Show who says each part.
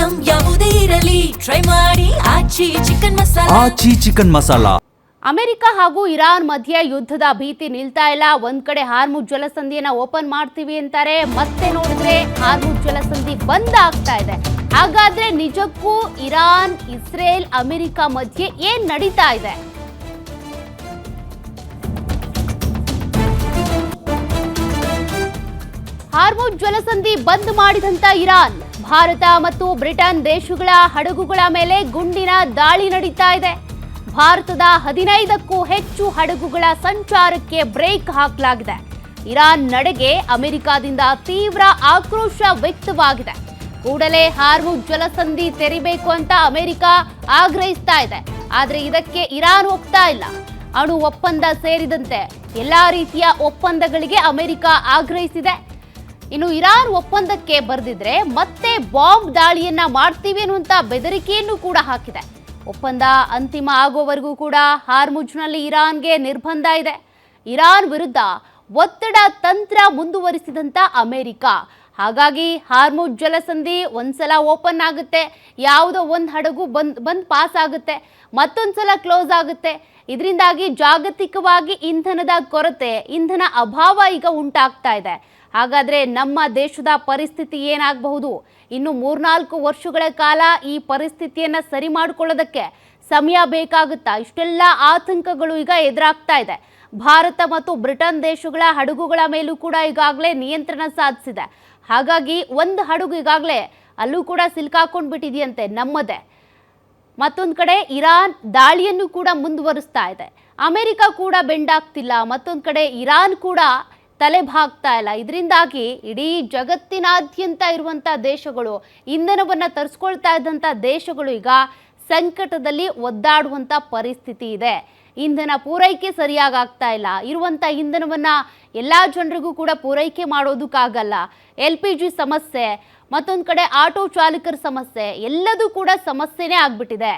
Speaker 1: Item ಯಾವುದೇ ಇರಲಿ try ಮಾಡಿ ಆಚಿ ಚಿಕನ್ ಮಸಾಲಾ.
Speaker 2: ಅಮೆರಿಕ ಹಾಗೂ ಇರಾನ್ ಮಧ್ಯೆ ಯುದ್ಧದ ಭೀತಿ ನಿಲ್ತಾ ಇಲ್ಲ. ಒಂದ್ ಕಡೆ ಹಾರ್ಮುಜ್ ಜಲಸಂಧಿಯನ್ನ ಓಪನ್ ಮಾಡ್ತೀವಿ ಅಂತಾರೆ, ಮತ್ತೆ ನೋಡಿದ್ರೆ ಹಾರ್ಮುಜ್ ಜಲಸಂಧಿ ಬಂದ್ ಆಗ್ತಾ ಇದೆ. ಹಾಗಾದ್ರೆ ನಿಜಕ್ಕೂ ಇರಾನ್, ಇಸ್ರೇಲ್, ಅಮೆರಿಕ ಮಧ್ಯೆ ಏನ್ ನಡೀತಾ ಇದೆ? ಹಾರ್ಮುಜ್ ಜಲಸಂಧಿ ಬಂದ್ ಮಾಡಿದಂತ ಇರಾನ್ ಭಾರತ ಮತ್ತು ಬ್ರಿಟನ್ ದೇಶಗಳ ಹಡಗುಗಳ ಮೇಲೆ ಗುಂಡಿನ ದಾಳಿ ನಡೀತಾ ಇದೆ. ಭಾರತದ 15ಕ್ಕೂ ಹೆಚ್ಚು ಹಡಗುಗಳ ಸಂಚಾರಕ್ಕೆ ಬ್ರೇಕ್ ಹಾಕಲಾಗಿದೆ. ಇರಾನ್ ನಡೆಗೆ ಅಮೆರಿಕದಿಂದ ತೀವ್ರ ಆಕ್ರೋಶ ವ್ಯಕ್ತವಾಗಿದೆ. ಕೂಡಲೇ ಹಾರ್ಮುಜ್ ಜಲಸಂಧಿ ತೆರಿಬೇಕು ಅಂತ ಅಮೆರಿಕ ಆಗ್ರಹಿಸ್ತಾ ಇದೆ. ಆದರೆ ಇದಕ್ಕೆ ಇರಾನ್ ಒಪ್ತಾ ಇಲ್ಲ. ಅಣು ಒಪ್ಪಂದ ಸೇರಿದಂತೆ ಎಲ್ಲಾ ರೀತಿಯ ಒಪ್ಪಂದಗಳಿಗೆ ಅಮೆರಿಕ ಆಗ್ರಹಿಸಿದೆ. ಇನ್ನು ಇರಾನ್ ಒಪ್ಪಂದಕ್ಕೆ ಬರೆದಿದ್ರೆ ಮತ್ತೆ ಬಾಂಬ್ ದಾಳಿಯನ್ನ ಮಾಡ್ತೀವಿ ಅನ್ನುವಂತ ಬೆದರಿಕೆಯನ್ನು ಕೂಡ ಹಾಕಿದೆ. ಒಪ್ಪಂದ ಅಂತಿಮ ಆಗೋವರೆಗೂ ಕೂಡ ಹಾರ್ಮುಜ್ನಲ್ಲಿ ಇರಾನ್ಗೆ ನಿರ್ಬಂಧ ಇದೆ. ಇರಾನ್ ವಿರುದ್ಧ ಒತ್ತಡ ತಂತ್ರ ಮುಂದುವರಿಸಿದಂತ ಅಮೆರಿಕ. ಹಾಗಾಗಿ ಹಾರ್ಮುಜ್ ಜಲಸಂಧಿ ಒಂದ್ಸಲ ಓಪನ್ ಆಗುತ್ತೆ, ಯಾವುದೋ ಒಂದು ಹಡಗು ಬಂದ್ ಪಾಸ್ ಆಗುತ್ತೆ, ಮತ್ತೊಂದ್ಸಲ ಕ್ಲೋಸ್ ಆಗುತ್ತೆ. ಇದರಿಂದಾಗಿ ಜಾಗತಿಕವಾಗಿ ಇಂಧನದ ಕೊರತೆ, ಇಂಧನ ಅಭಾವ ಈಗ ಉಂಟಾಗ್ತಾ ಇದೆ. ಹಾಗಾದ್ರೆ ನಮ್ಮ ದೇಶದ ಪರಿಸ್ಥಿತಿ ಏನಾಗಬಹುದು? ಇನ್ನು 3-4 ವರ್ಷಗಳ ಕಾಲ ಈ ಪರಿಸ್ಥಿತಿಯನ್ನ ಸರಿ ಮಾಡಿಕೊಳ್ಳೋದಕ್ಕೆ ಸಮಯ ಬೇಕಾಗುತ್ತಾ? ಇಷ್ಟೆಲ್ಲ ಆತಂಕಗಳು ಈಗ ಎದುರಾಗ್ತಾ ಇದೆ. ಭಾರತ ಮತ್ತು ಬ್ರಿಟನ್ ದೇಶಗಳ ಹಡಗುಗಳ ಮೇಲೂ ಕೂಡ ಈಗಾಗಲೇ ನಿಯಂತ್ರಣ ಸಾಧಿಸಿದೆ. ಹಾಗಾಗಿ ಒಂದು ಹಡಗು ಈಗಾಗಲೇ ಅಲ್ಲೂ ಕೂಡ ಸಿಲ್ಕಾಕೊಂಡು ಬಿಟ್ಟಿದೆಯಂತೆ ನಮ್ಮದೇ. ಮತ್ತೊಂದು ಕಡೆ ಇರಾನ್ ದಾಳಿಯನ್ನು ಕೂಡ ಮುಂದುವರಿಸ್ತಾ ಇದೆ. ಅಮೆರಿಕ ಕೂಡ ಬೆಂಡಾಗ್ತಿಲ್ಲ. ಮತ್ತೊಂದು ಕಡೆ ಇರಾನ್ ಕೂಡ ತಲೆಬಾಗ್ತಾ ಇಲ್ಲ. ಇದರಿಂದಾಗಿ ಇಡೀ ಜಗತ್ತಿನಾದ್ಯಂತ ಇರುವಂಥ ದೇಶಗಳು, ಇಂಧನವನ್ನು ತರಿಸ್ಕೊಳ್ತಾ ಇದ್ದಂಥ ದೇಶಗಳು ಈಗ ಸಂಕಟದಲ್ಲಿ ಒದ್ದಾಡುವಂಥ ಪರಿಸ್ಥಿತಿ ಇದೆ. ಇಂಧನ ಪೂರೈಕೆ ಸರಿಯಾಗಿ ಆಗ್ತಾ ಇಲ್ಲ. ಇರುವಂಥ ಇಂಧನವನ್ನು ಎಲ್ಲ ಜನರಿಗೂ ಕೂಡ ಪೂರೈಕೆ ಮಾಡೋದಕ್ಕಾಗಲ್ಲ. LPG ಸಮಸ್ಯೆ, ಮತ್ತೊಂದು ಕಡೆ ಆಟೋ ಚಾಲಕರ ಸಮಸ್ಯೆ, ಎಲ್ಲದೂ ಕೂಡ ಸಮಸ್ಯೆನೇ ಆಗ್ಬಿಟ್ಟಿದೆ.